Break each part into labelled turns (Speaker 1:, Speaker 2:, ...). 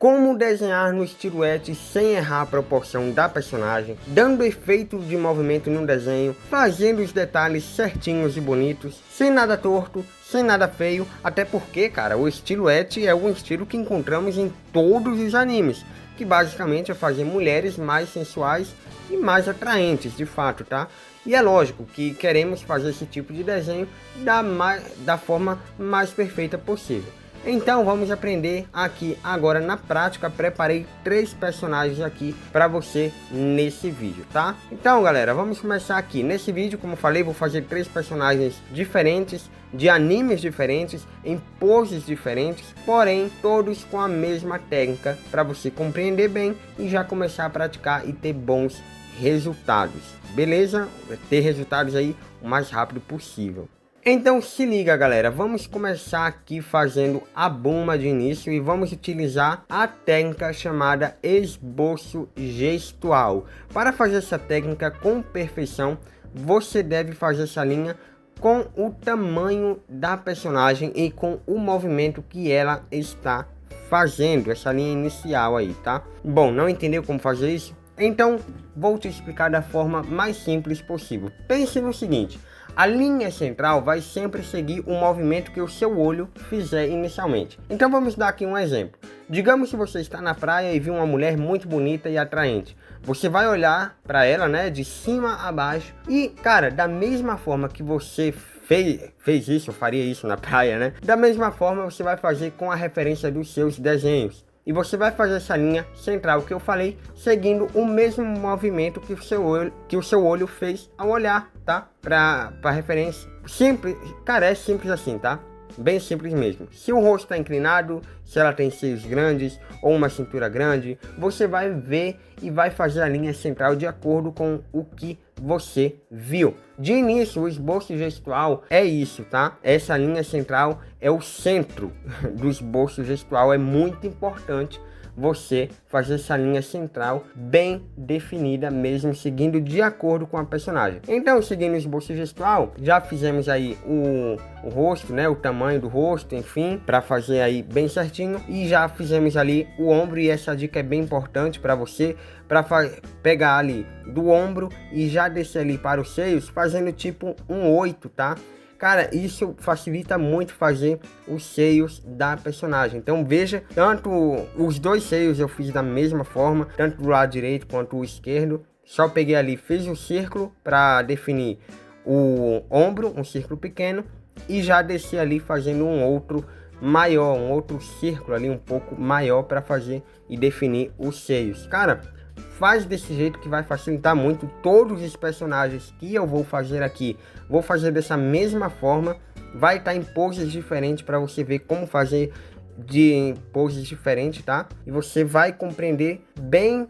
Speaker 1: como desenhar no Silhouette sem errar a proporção da personagem, dando efeito de movimento no desenho, fazendo os detalhes certinhos e bonitos, sem nada torto, sem nada feio, até porque, cara, o Silhouette é um estilo que encontramos em todos os animes, que basicamente é fazer mulheres mais sensuais e mais atraentes, de fato, tá? E é lógico que queremos fazer esse tipo de desenho da forma mais perfeita possível. Então vamos aprender aqui agora na prática. Preparei 3 personagens aqui para você nesse vídeo, tá? Então galera, vamos começar aqui. Nesse vídeo, como falei, vou fazer 3 personagens diferentes, de animes diferentes, em poses diferentes, porém todos com a mesma técnica, para você compreender bem e já começar a praticar e ter bons resultados, beleza? Ter resultados aí o mais rápido possível. Então se liga galera, vamos começar aqui fazendo a Bulma de início e vamos utilizar a técnica chamada esboço gestual. Para fazer essa técnica com perfeição, você deve fazer essa linha com o tamanho da personagem e com o movimento que ela está fazendo, essa linha inicial aí, tá? Bom, não entendeu como fazer isso? Então vou te explicar da forma mais simples possível. Pense no seguinte: a linha central vai sempre seguir o movimento que o seu olho fizer inicialmente. Então vamos dar aqui um exemplo. Digamos que você está na praia e viu uma mulher muito bonita e atraente. Você vai olhar para ela, né, de cima a baixo e, cara, da mesma forma que você fez isso, faria isso na praia, né? Da mesma forma você vai fazer com a referência dos seus desenhos. E você vai fazer essa linha central que eu falei, seguindo o mesmo movimento que o seu olho fez ao olhar, tá? Para referência. Simples, cara, é simples assim, tá? Bem simples mesmo. Se o rosto está inclinado, se ela tem seios grandes ou uma cintura grande, você vai ver e vai fazer a linha central de acordo com o que você viu. De início, o esboço gestual é isso, tá? Essa linha central é o centro do esboço gestual. É muito importante você fazer essa linha central bem definida mesmo, seguindo de acordo com a personagem. Então, seguindo o esboço gestual, já fizemos aí o rosto, né, o tamanho do rosto, enfim, para fazer aí bem certinho, e já fizemos ali o ombro, e essa dica é bem importante para você, para pegar ali do ombro e já descer ali para os seios, fazendo tipo um 8, tá? Cara, isso facilita muito fazer os seios da personagem. Então veja, tanto os 2 seios eu fiz da mesma forma, tanto do lado direito quanto o esquerdo. Só peguei ali, fiz um círculo para definir o ombro, um círculo pequeno, e já desci ali fazendo um outro maior, um outro círculo ali um pouco maior para fazer e definir os seios. Cara, faz desse jeito que vai facilitar muito. Todos os personagens que eu vou fazer aqui, vou fazer dessa mesma forma. Vai estar em poses diferentes para você ver como fazer de poses diferentes, tá? E você vai compreender bem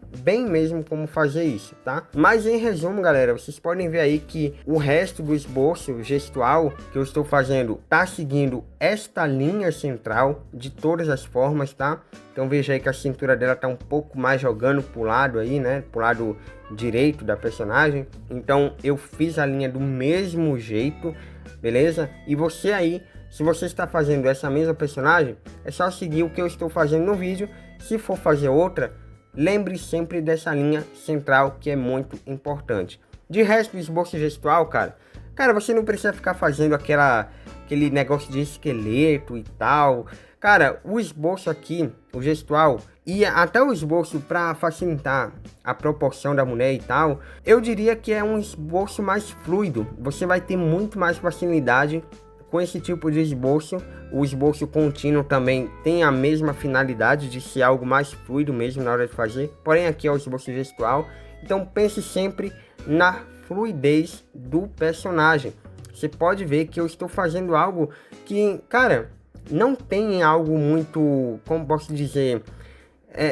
Speaker 1: mesmo como fazer isso, tá? Mas em resumo, galera, vocês podem ver aí que o resto do esboço gestual que eu estou fazendo tá seguindo esta linha central de todas as formas, tá? Então veja aí que a cintura dela tá um pouco mais jogando pro lado aí, né? Pro lado direito da personagem. Então eu fiz a linha do mesmo jeito, beleza? E você aí, se você está fazendo essa mesma personagem, é só seguir o que eu estou fazendo no vídeo. Se for fazer outra, lembre sempre dessa linha central, que é muito importante. De resto, o esboço gestual, cara, você não precisa ficar fazendo aquele negócio de esqueleto e tal. Cara, o esboço aqui, o gestual, e até o esboço para facilitar a proporção da mulher e tal, eu diria que é um esboço mais fluido. Você vai ter muito mais facilidade com esse tipo de esboço. O esboço contínuo também tem a mesma finalidade de ser algo mais fluido mesmo na hora de fazer. Porém aqui é o esboço gestual. Então pense sempre na fluidez do personagem. Você pode ver que eu estou fazendo algo que, cara, não tem algo muito, como posso dizer,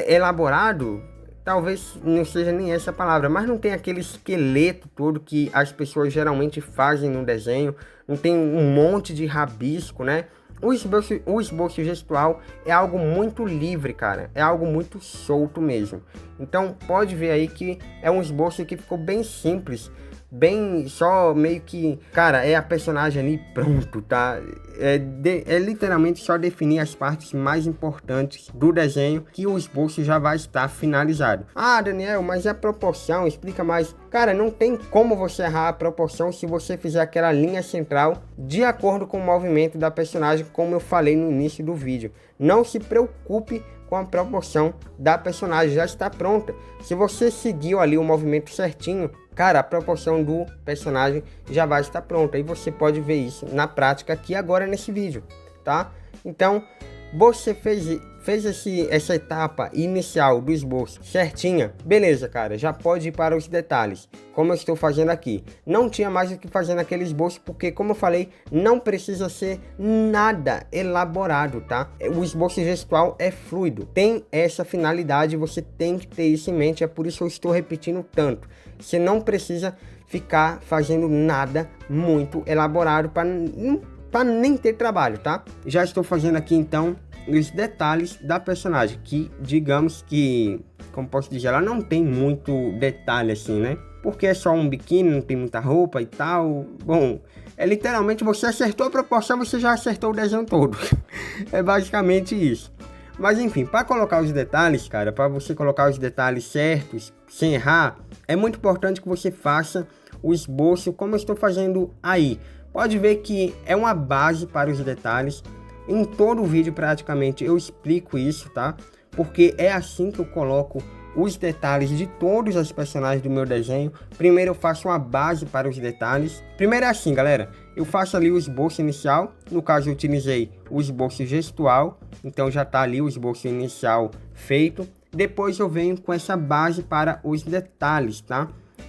Speaker 1: elaborado. Talvez não seja nem essa palavra, mas não tem aquele esqueleto todo que as pessoas geralmente fazem no desenho. Não tem um monte de rabisco, né? O esboço gestual é algo muito livre, cara. É algo muito solto mesmo. Então pode ver aí que é um esboço que ficou bem simples. bem, só meio que, cara, é a personagem ali pronto, tá? É literalmente só definir as partes mais importantes do desenho que o esboço já vai estar finalizado. Ah, Daniel, mas e a proporção? Explica mais. Cara, não tem como você errar a proporção se você fizer aquela linha central de acordo com o movimento da personagem, como eu falei no início do vídeo. Não se preocupe com a proporção da personagem, já está pronta. Se você seguiu ali o movimento certinho, cara, a proporção do personagem já vai estar pronta. E você pode ver isso na prática aqui agora nesse vídeo, tá? Então, você fez essa etapa inicial do esboço certinha, beleza, cara, já pode ir para os detalhes, como eu estou fazendo aqui. Não tinha mais o que fazer naquele esboço, porque, como eu falei, não precisa ser nada elaborado, tá? O esboço gestual é fluido, tem essa finalidade, você tem que ter isso em mente, é por isso que eu estou repetindo tanto. Você não precisa ficar fazendo nada muito elaborado para nem ter trabalho, tá? Já estou fazendo aqui então os detalhes da personagem, que digamos que, como posso dizer, ela não tem muito detalhe assim, né? Porque é só um biquíni, não tem muita roupa e tal. Bom, é literalmente você acertou a proporção, você já acertou o desenho todo. É basicamente isso. Mas enfim, para colocar os detalhes, cara, para você colocar os detalhes certos, sem errar, é muito importante que você faça o esboço como eu estou fazendo aí. Pode ver que é uma base para os detalhes. Em todo o vídeo praticamente eu explico isso, tá? Porque é assim que eu coloco os detalhes de todos os personagens do meu desenho. Primeiro eu faço uma base para os detalhes. Primeiro é assim, galera. Eu faço ali o esboço inicial. No caso eu utilizei o esboço gestual. Então já tá ali o esboço inicial feito. Depois eu venho com essa base para os detalhes, tá?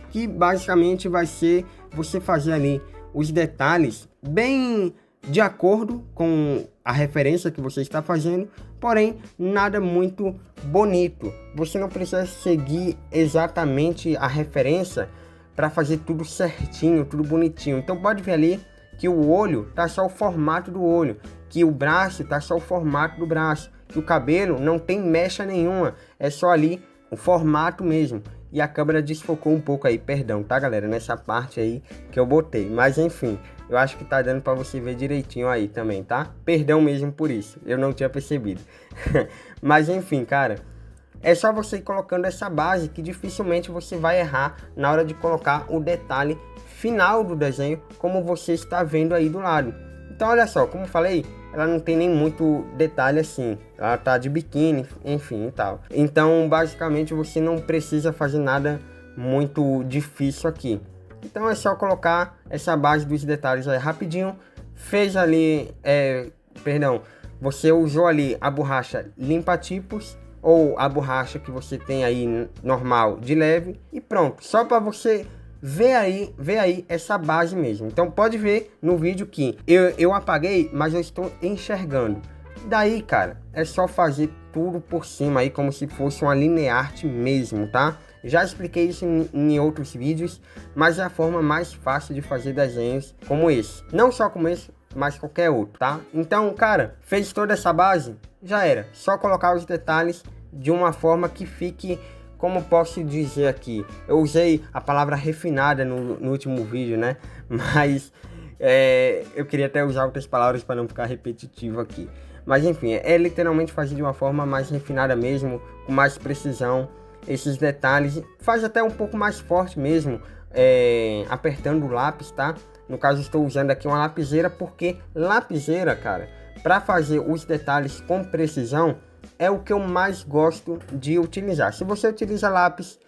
Speaker 1: Que basicamente vai ser você fazer ali os detalhes bem de acordo com a referência que você está fazendo, porém nada muito bonito. Você não precisa seguir exatamente a referência para fazer tudo certinho, tudo bonitinho. Então pode ver ali que o olho tá só o formato do olho, que o braço tá só o formato do braço, que o cabelo não tem mecha nenhuma, é só ali o formato mesmo. E a câmera desfocou um pouco aí, perdão, tá, galera? Nessa parte aí que eu botei. Mas enfim, eu acho que tá dando pra você ver direitinho aí também, tá? Perdão mesmo por isso, eu não tinha percebido. Mas enfim, cara, é só você ir colocando essa base que dificilmente você vai errar na hora de colocar o detalhe final do desenho, como você está vendo aí do lado. Então olha só, como eu falei, ela não tem nem muito detalhe assim, ela tá de biquíni, enfim e tal. Então basicamente você não precisa fazer nada muito difícil aqui. Então é só colocar essa base dos detalhes aí rapidinho. Fez ali, você usou ali a borracha limpa-tipos ou a borracha que você tem aí normal de leve e pronto. Só para você vê aí essa base mesmo. Então pode ver no vídeo que eu apaguei, mas eu estou enxergando. Daí, cara, é só fazer tudo por cima aí, como se fosse uma linearte mesmo, tá? Já expliquei isso em outros vídeos, mas é a forma mais fácil de fazer desenhos como esse. Não só como esse, mas qualquer outro, tá? Então, cara, fez toda essa base, já era. Só colocar os detalhes de uma forma que fique... Como posso dizer aqui, eu usei a palavra refinada no último vídeo, né? Mas eu queria até usar outras palavras para não ficar repetitivo aqui. Mas enfim, é literalmente fazer de uma forma mais refinada mesmo, com mais precisão, esses detalhes. Faz até um pouco mais forte mesmo, apertando o lápis, tá? No caso, estou usando aqui uma lapiseira, porque lapiseira, cara, para fazer os detalhes com precisão, é o que eu mais gosto de utilizar. Se você utiliza lápis,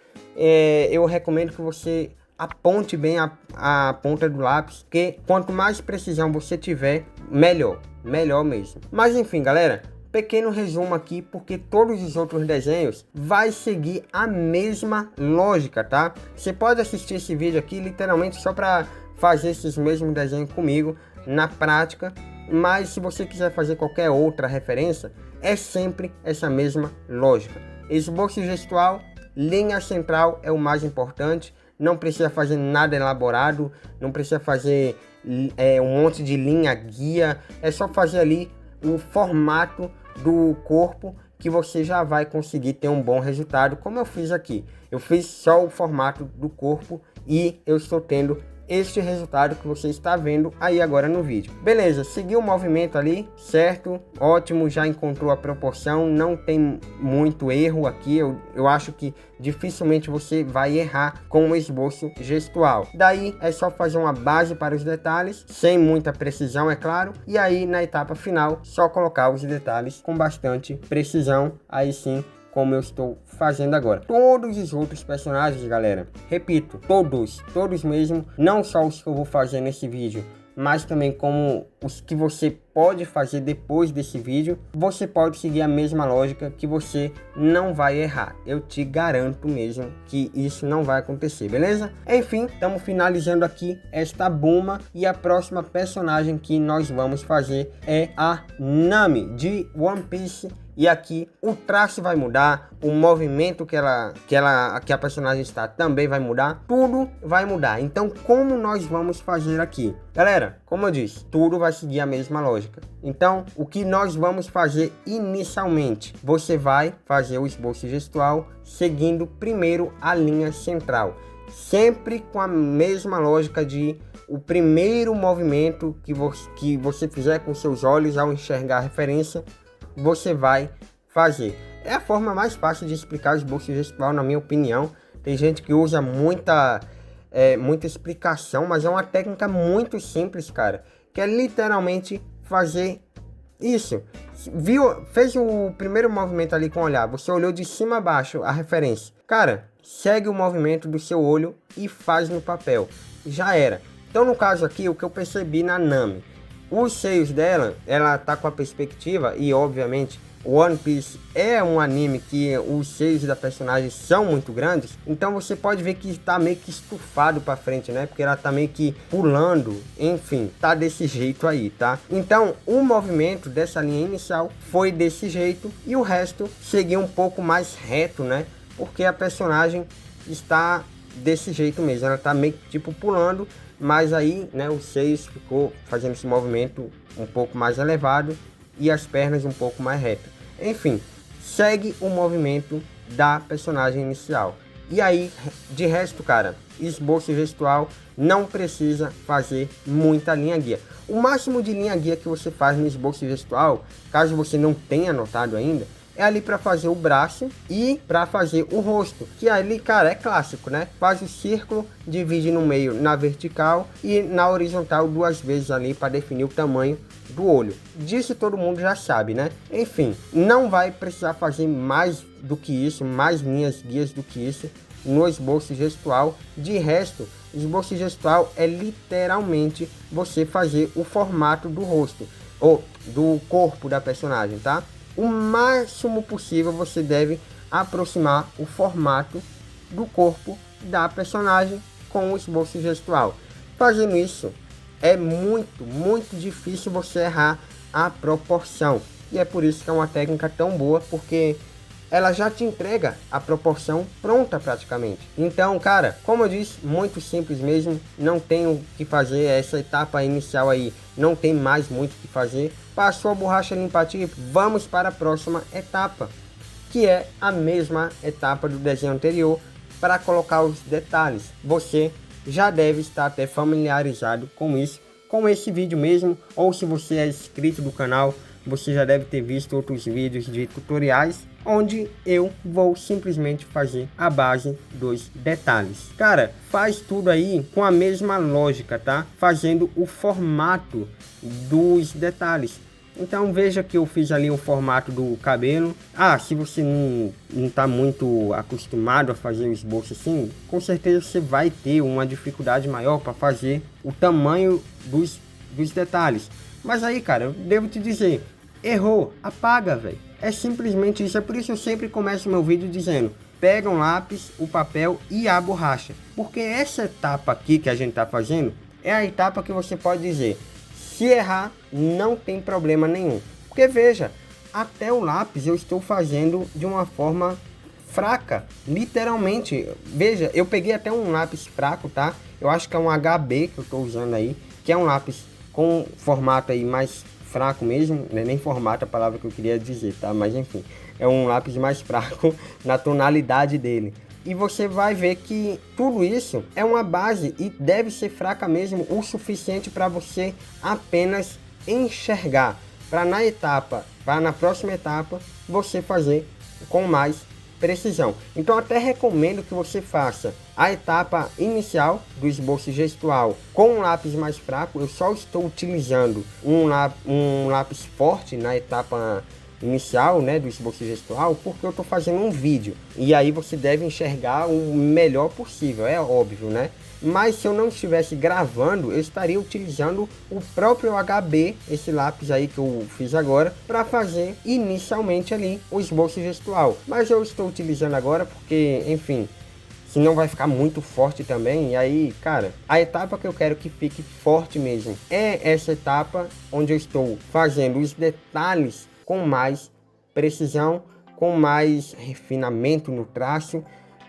Speaker 1: eu recomendo que você aponte bem a ponta do lápis, que quanto mais precisão você tiver, melhor mesmo. Mas enfim, galera, pequeno resumo aqui, porque todos os outros desenhos vai seguir a mesma lógica, tá? Você pode assistir esse vídeo aqui literalmente só para fazer esses mesmos desenhos comigo na prática, mas se você quiser fazer qualquer outra referência, é sempre essa mesma lógica. Esboço gestual, linha central é o mais importante. Não precisa fazer nada elaborado, não precisa fazer um monte de linha guia. É só fazer ali o formato do corpo, que você já vai conseguir ter um bom resultado, como eu fiz aqui. Eu fiz só o formato do corpo e eu estou tendo este resultado que você está vendo aí agora no vídeo. Beleza, seguiu o movimento ali, certo? Ótimo, já encontrou a proporção, não tem muito erro aqui. Eu acho que dificilmente você vai errar com o esboço gestual. Daí é só fazer uma base para os detalhes, sem muita precisão, é claro. E aí na etapa final, só colocar os detalhes com bastante precisão, aí sim, como eu estou fazendo agora. Todos os outros personagens, galera, repito, todos mesmo, não só os que eu vou fazer nesse vídeo, mas também como os que você pode fazer depois desse vídeo, você pode seguir a mesma lógica que você não vai errar. Eu te garanto mesmo que isso não vai acontecer, beleza? Enfim, estamos finalizando aqui esta Bulma e a próxima personagem que nós vamos fazer é a Nami de One Piece. E aqui o traço vai mudar, o movimento que a personagem está também vai mudar, tudo vai mudar. Então como nós vamos fazer aqui? Galera, como eu disse, tudo vai seguir a mesma lógica. Então o que nós vamos fazer inicialmente? Você vai fazer o esboço gestual seguindo primeiro a linha central. Sempre com a mesma lógica de o primeiro movimento que você fizer com seus olhos ao enxergar a referência, você vai fazer. É a forma mais fácil de explicar o esboço gestual, na minha opinião. Tem gente que usa muita explicação, mas é uma técnica muito simples, cara, que é literalmente fazer isso. Fez o primeiro movimento ali com o olhar, você olhou de cima a baixo a referência, cara, segue o movimento do seu olho e faz no papel, já era. Então no caso aqui, o que eu percebi na Nami, os seios dela, ela tá com a perspectiva, e obviamente One Piece é um anime que os seios da personagem são muito grandes, então você pode ver que tá meio que estufado para frente, né? Porque ela tá meio que pulando, enfim, tá desse jeito aí, tá? Então o movimento dessa linha inicial foi desse jeito e o resto seguiu um pouco mais reto, né? Porque a personagem está desse jeito mesmo, ela tá meio que tipo pulando, mas aí, né, os seios ficou fazendo esse movimento um pouco mais elevado e as pernas um pouco mais retas. Enfim, segue o movimento da personagem inicial. E aí, de resto, cara, esboço gestual não precisa fazer muita linha guia. O máximo de linha guia que você faz no esboço gestual, caso você não tenha notado ainda, é ali para fazer o braço e para fazer o rosto, que ali, cara, é clássico, né? Faz o círculo, divide no meio na vertical e na horizontal 2 vezes ali para definir o tamanho do olho. Disso todo mundo já sabe, né? Enfim, não vai precisar fazer mais do que isso, mais linhas guias do que isso no esboço gestual. De resto, esboço gestual é literalmente você fazer o formato do rosto ou do corpo da personagem, tá? O máximo possível você deve aproximar o formato do corpo da personagem com o esboço gestual. Fazendo isso, é muito difícil você errar a proporção. E é por isso que é uma técnica tão boa, porque ela já te entrega a proporção pronta praticamente. Então, cara, como eu disse, muito simples mesmo, não tem o que fazer, essa etapa inicial aí não tem mais muito o que fazer. Passou a borracha limpa tipo, vamos para a próxima etapa, que é a mesma etapa do desenho anterior, para colocar os detalhes. Você já deve estar até familiarizado com isso, com esse vídeo mesmo, ou se você é inscrito do canal, você já deve ter visto outros vídeos de tutoriais, onde eu vou simplesmente fazer a base dos detalhes. Cara, faz tudo aí com a mesma lógica, tá? Fazendo o formato dos detalhes. Então veja que eu fiz ali o formato do cabelo. Se você não tá muito acostumado a fazer o esboço assim, com certeza você vai ter uma dificuldade maior para fazer o tamanho dos detalhes. Mas aí, cara, eu devo te dizer, errou, apaga, velho. É simplesmente isso. É por isso que eu sempre começo meu vídeo dizendo, pega um lápis, o papel e a borracha. Porque essa etapa aqui que a gente tá fazendo é a etapa que você pode dizer, se errar, não tem problema nenhum. Porque veja, até o lápis eu estou fazendo de uma forma fraca, literalmente. Veja, eu peguei até um lápis fraco, tá? Eu acho que é um HB que eu estou usando aí, que é um lápis com formato aí mais fraco mesmo, né? Nem formato a palavra que eu queria dizer, tá? Mas enfim, é um lápis mais fraco na tonalidade dele. E você vai ver que tudo isso é uma base e deve ser fraca mesmo o suficiente para você apenas enxergar, para na próxima etapa você fazer com mais precisão. Então até recomendo que você faça a etapa inicial do esboço gestual com um lápis mais fraco. Eu só estou utilizando um lápis forte na etapa inicial, né, do esboço gestual, porque eu estou fazendo um vídeo e aí você deve enxergar o melhor possível, é óbvio, né? Mas se eu não estivesse gravando, eu estaria utilizando o próprio HB, esse lápis aí que eu fiz agora, para fazer inicialmente ali o esboço gestual. Mas eu estou utilizando agora porque, enfim, senão vai ficar muito forte também. E aí, cara, a etapa que eu quero que fique forte mesmo é essa etapa onde eu estou fazendo os detalhes com mais precisão, com mais refinamento no traço,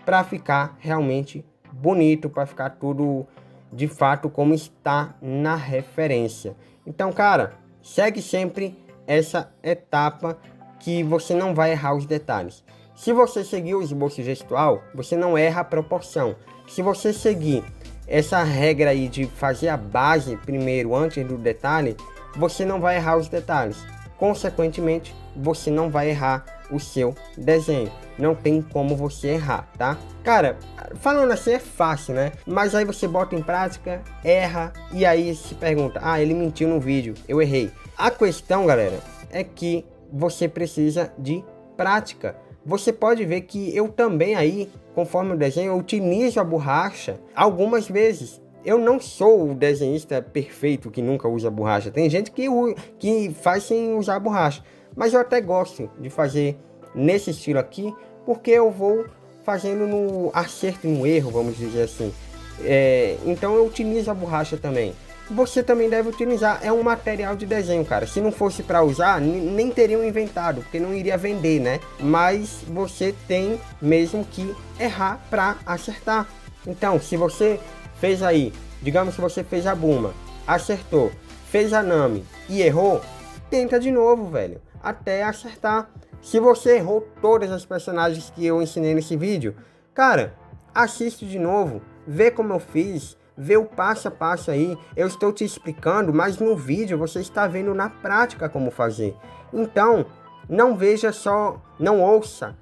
Speaker 1: para ficar realmente bonito, para ficar tudo de fato como está na referência. Então, cara, segue sempre essa etapa que você não vai errar os detalhes. Se você seguir o esboço gestual, você não erra a proporção. Se você seguir essa regra aí de fazer a base primeiro antes do detalhe, você não vai errar os detalhes. Consequentemente, você não vai errar o seu desenho. Não tem como você errar, tá? Cara, falando assim é fácil, né? Mas aí você bota em prática, erra e aí se pergunta: ah, ele mentiu no vídeo, eu errei. A questão, galera, é que você precisa de prática. Você pode ver que eu também aí, conforme o desenho, eu utilizo a borracha algumas vezes. Eu não sou o desenhista perfeito que nunca usa borracha. Tem gente que faz sem usar borracha. Mas eu até gosto de fazer nesse estilo aqui, porque eu vou fazendo no acerto e no erro, vamos dizer assim. Então eu utilizo a borracha também. Você também deve utilizar, é um material de desenho, cara. Se não fosse para usar, nem teriam inventado, porque não iria vender, né? Mas você tem mesmo que errar para acertar. Então, se você fez aí, digamos que você fez a Bulma, acertou, fez a Nami e errou, tenta de novo, velho, até acertar. Se você errou todas as personagens que eu ensinei nesse vídeo, cara, assiste de novo, vê como eu fiz, vê o passo a passo aí. Eu estou te explicando, mas no vídeo você está vendo na prática como fazer. Então, não veja só, não ouça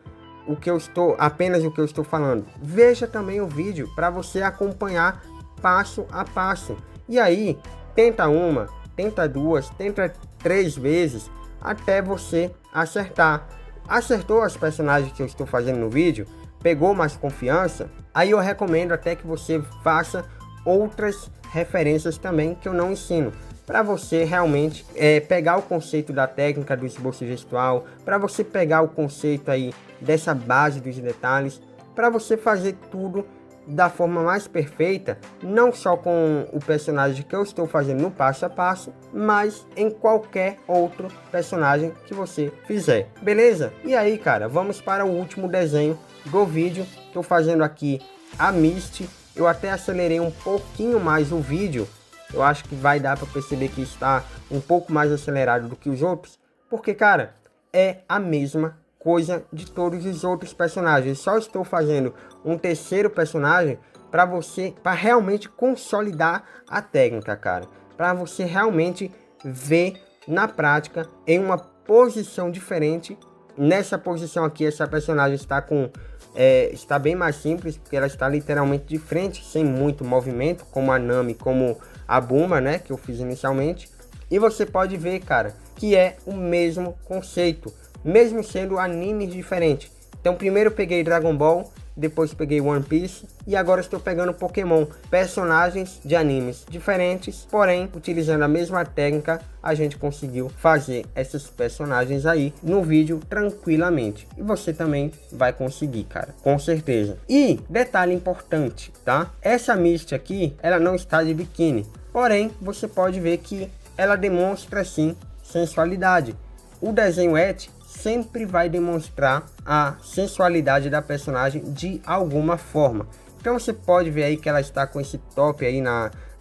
Speaker 1: apenas o que eu estou falando. Veja também o vídeo para você acompanhar passo a passo. E aí, tenta uma, tenta duas, tenta 3 vezes até você acertar. Acertou as personagens que eu estou fazendo no vídeo? Pegou mais confiança? Aí eu recomendo até que você faça outras referências também que eu não ensino, para você realmente pegar o conceito da técnica do esboço gestual, para você pegar o conceito aí dessa base dos detalhes, para você fazer tudo da forma mais perfeita, não só com o personagem que eu estou fazendo no passo a passo, mas em qualquer outro personagem que você fizer, beleza? E aí, cara, vamos para o último desenho do vídeo. Estou fazendo aqui a Misty. Eu até acelerei um pouquinho mais o vídeo. Eu acho que vai dar para perceber que está um pouco mais acelerado do que os outros, porque, cara, é a mesma coisa de todos os outros personagens. Só estou fazendo um terceiro personagem para realmente consolidar a técnica, cara, para você realmente ver na prática em uma posição diferente. Nessa posição aqui, essa personagem está bem mais simples, porque ela está literalmente de frente, sem muito movimento, como a Nami, como a Bulma, né, que eu fiz inicialmente. E você pode ver, cara, que é o mesmo conceito, mesmo sendo animes diferentes. Então primeiro eu peguei Dragon Ball, depois peguei One Piece e agora estou pegando Pokémon. Personagens de animes diferentes, porém utilizando a mesma técnica, a gente conseguiu fazer esses personagens aí no vídeo tranquilamente. E você também vai conseguir, cara, com certeza. E detalhe importante, tá? Essa Misty aqui, ela não está de biquíni, porém você pode ver que ela demonstra sim sensualidade. O desenho et sempre vai demonstrar a sensualidade da personagem de alguma forma. Então você pode ver aí que ela está com esse top aí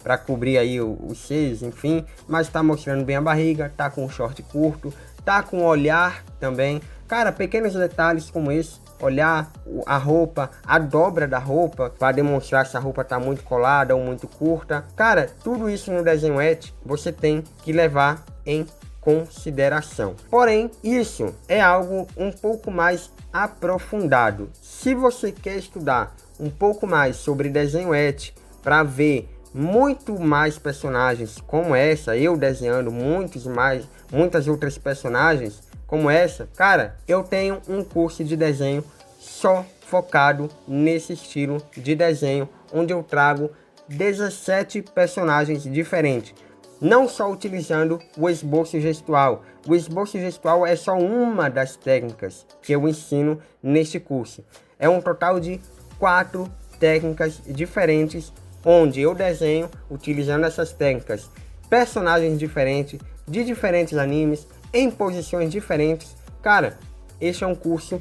Speaker 1: para cobrir aí os seios, enfim, mas está mostrando bem a barriga, tá com um short curto, tá com olhar também. Cara, pequenos detalhes como esse, olhar a roupa, a dobra da roupa, para demonstrar se a roupa tá muito colada ou muito curta. Cara, tudo isso no desenho et você tem que levar em consideração. Porém, isso é algo um pouco mais aprofundado. Se você quer estudar um pouco mais sobre desenho et para ver muito mais personagens como essa, eu desenhando muitas outras personagens como essa, cara, eu tenho um curso de desenho só focado nesse estilo de desenho, onde eu trago 17 personagens diferentes, não só utilizando o esboço gestual. O esboço gestual é só uma das técnicas que eu ensino neste curso. É um total de 4 técnicas diferentes, onde eu desenho utilizando essas técnicas personagens diferentes, de diferentes animes, em posições diferentes. Cara, este é um curso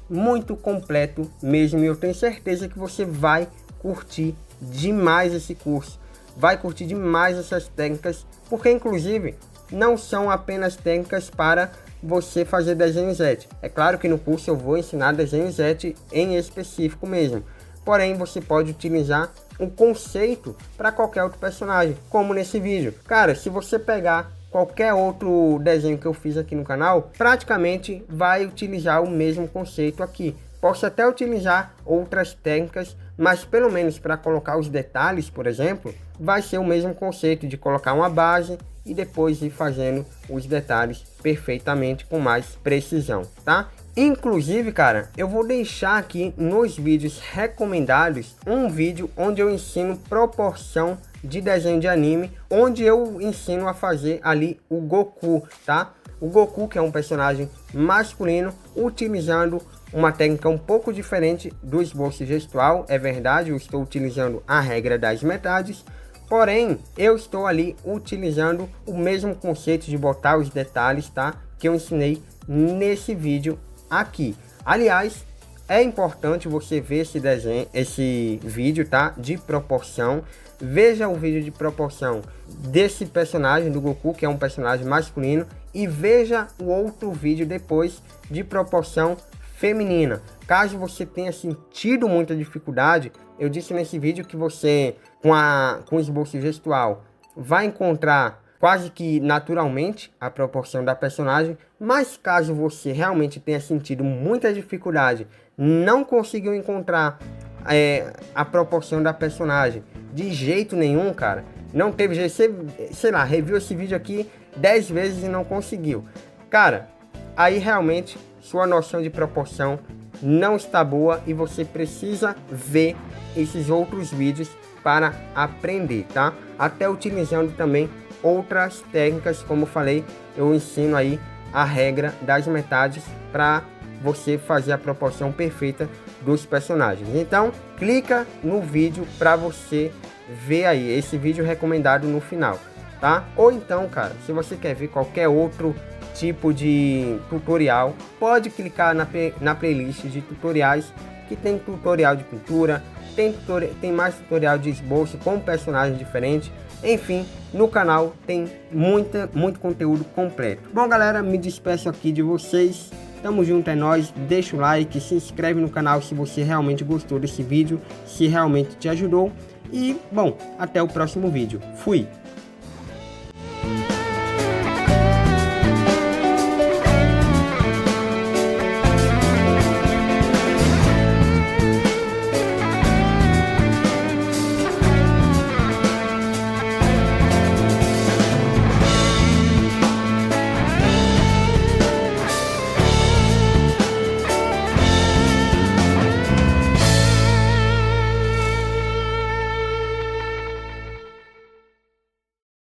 Speaker 1: muito completo mesmo, e eu tenho certeza que você vai curtir demais esse curso, vai curtir demais essas técnicas, porque inclusive não são apenas técnicas para você fazer desenhos et. É claro que no curso eu vou ensinar desenhos et em específico mesmo, porém você pode utilizar um conceito para qualquer outro personagem, como nesse vídeo. Cara, se você pegar qualquer outro desenho que eu fiz aqui no canal, praticamente vai utilizar o mesmo conceito aqui. Posso até utilizar outras técnicas, mas pelo menos para colocar os detalhes, por exemplo, vai ser o mesmo conceito de colocar uma base e depois ir fazendo os detalhes perfeitamente com mais precisão, tá? Inclusive, cara, eu vou deixar aqui nos vídeos recomendados um vídeo onde eu ensino proporção de desenho de anime, onde eu ensino a fazer ali o Goku, tá? O Goku, que é um personagem masculino, utilizando uma técnica um pouco diferente do esboço gestual. É verdade, eu estou utilizando a regra das metades, porém eu estou ali utilizando o mesmo conceito de botar os detalhes, tá? Que eu ensinei nesse vídeo aqui. Aliás, é importante você ver esse vídeo, tá? De proporção. Veja o vídeo de proporção desse personagem do Goku, que é um personagem masculino, e veja o outro vídeo depois de proporção feminina. Caso você tenha sentido muita dificuldade, eu disse nesse vídeo que você com o esboço gestual vai encontrar quase que naturalmente a proporção da personagem, mas caso você realmente tenha sentido muita dificuldade, não conseguiu encontrar a proporção da personagem de jeito nenhum, cara, não teve jeito, sei lá, reviu esse vídeo aqui 10 vezes e não conseguiu, cara, aí realmente sua noção de proporção não está boa e você precisa ver esses outros vídeos para aprender, tá? Até utilizando também outras técnicas, como falei, eu ensino aí a regra das metades para você fazer a proporção perfeita dos personagens. Então, clica no vídeo para você ver aí esse vídeo recomendado no final, tá? Ou então, cara, se você quer ver qualquer outro tipo de tutorial, pode clicar na playlist de tutoriais, que tem tutorial de pintura, tem mais tutorial de esboço com personagens diferentes. Enfim, no canal tem muito conteúdo completo. Bom, galera, me despeço aqui de vocês. Tamo junto, é nóis. Deixa o like, se inscreve no canal se você realmente gostou desse vídeo, se realmente te ajudou. E, bom, até o próximo vídeo. Fui!